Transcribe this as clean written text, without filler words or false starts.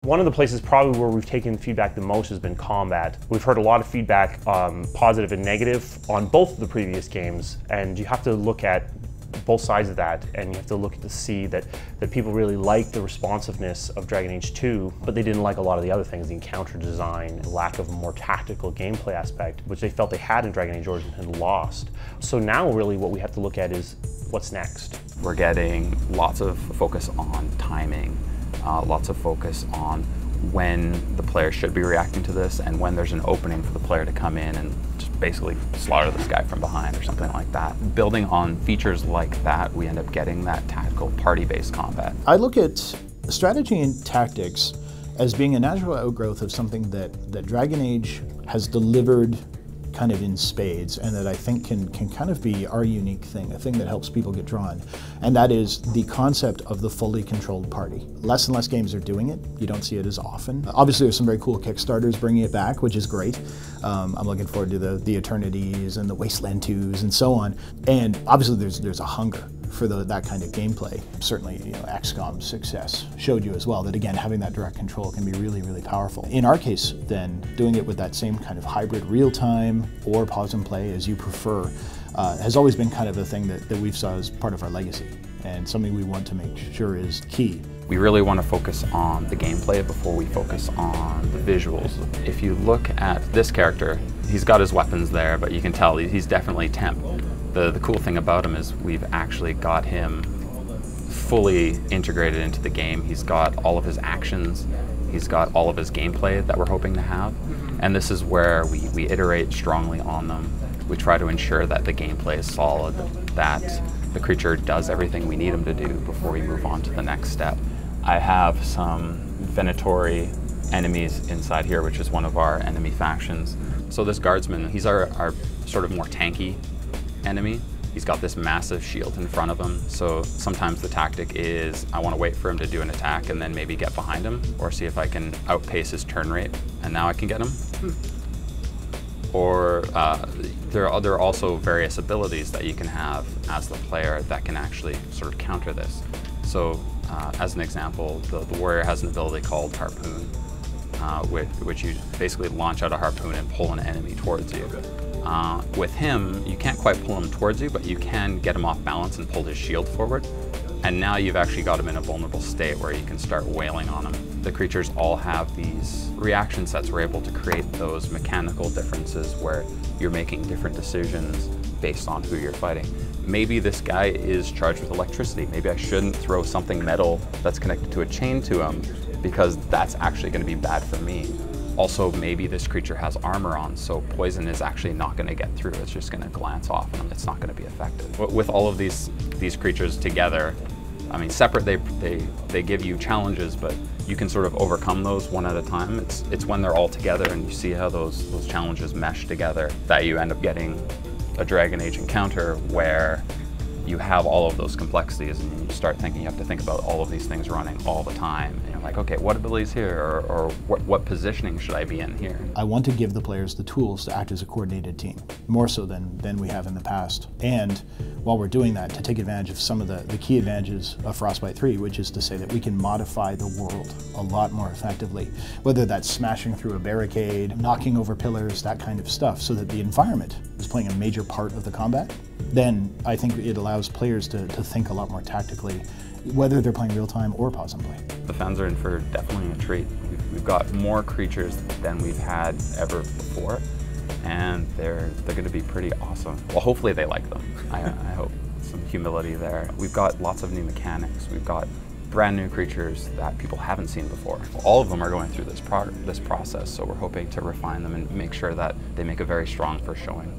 One of the places probably where we've taken feedback the most has been combat. We've heard a lot of feedback, positive and negative, on both of the previous games, and you have to look at both sides of that, and you have to look to see that people really like the responsiveness of Dragon Age 2, but they didn't like a lot of the other things, the encounter design, lack of a more tactical gameplay aspect, which they felt they had in Dragon Age Origins and lost. So now really what we have to look at is what's next. We're getting lots of focus on timing, lots of focus on when the player should be reacting to this and when there's an opening for the player to come in and just basically slaughter this guy from behind or something like that. Building on features like that, we end up getting that tactical party-based combat. I look at strategy and tactics as being a natural outgrowth of something that Dragon Age has delivered kind of in spades, and that I think can kind of be our unique thing, a thing that helps people get drawn, and that is the concept of the fully controlled party. Less and less games are doing it. You don't see it as often. Obviously there's some very cool Kickstarters bringing it back, which is great. I'm looking forward to the Eternities and the Wasteland 2s and so on, and obviously there's a hunger for that kind of gameplay. Certainly, XCOM's success showed you as well that, again, having that direct control can be really, really powerful. In our case, then, doing it with that same kind of hybrid real-time or pause and play as you prefer has always been kind of a thing that we saw as part of our legacy, and something we want to make sure is key. We really want to focus on the gameplay before we focus on the visuals. If you look at this character, he's got his weapons there, but you can tell he's definitely temp. The cool thing about him is we've actually got him fully integrated into the game. He's got all of his actions, he's got all of his gameplay that we're hoping to have, and this is where we iterate strongly on them. We try to ensure that the gameplay is solid, that the creature does everything we need him to do before we move on to the next step. I have some Venatori enemies inside here, which is one of our enemy factions. So this guardsman, he's our sort of more tanky enemy. He's got this massive shield in front of him, so sometimes the tactic is I want to wait for him to do an attack and then maybe get behind him, or see if I can outpace his turn rate and now I can get him. Or there are also various abilities that you can have as the player that can actually sort of counter this. So as an example, the warrior has an ability called Harpoon, which you basically launch out a harpoon and pull an enemy towards you. With him, you can't quite pull him towards you, but you can get him off balance and pull his shield forward. And now you've actually got him in a vulnerable state where you can start wailing on him. The creatures all have these reaction sets. We're able to create those mechanical differences where you're making different decisions based on who you're fighting. Maybe this guy is charged with electricity. Maybe I shouldn't throw something metal that's connected to a chain to him because that's actually going to be bad for me. Also, maybe this creature has armor on, so poison is actually not going to get through. It's just going to glance off and it's not going to be effective. With all of these creatures together, I mean, separate, they give you challenges, but you can sort of overcome those one at a time. It's when they're all together and you see how those challenges mesh together that you end up getting a Dragon Age encounter where you have all of those complexities and you start thinking you have to think about all of these things running all the time. And you're like, okay, what abilities here, or what positioning should I be in here? I want to give the players the tools to act as a coordinated team, more so than we have in the past. And while we're doing that, to take advantage of some of the key advantages of Frostbite 3, which is to say that we can modify the world a lot more effectively, whether that's smashing through a barricade, knocking over pillars, that kind of stuff, so that the environment is playing a major part of the combat. Then I think it allows players to think a lot more tactically, whether they're playing real time or pause and play. The fans are in for definitely a treat. We've got more creatures than we've had ever before, and they're going to be pretty awesome. Well, hopefully they like them. I hope. Some humility there. We've got lots of new mechanics. We've got brand new creatures that people haven't seen before. All of them are going through this process, so we're hoping to refine them and make sure that they make a very strong first showing.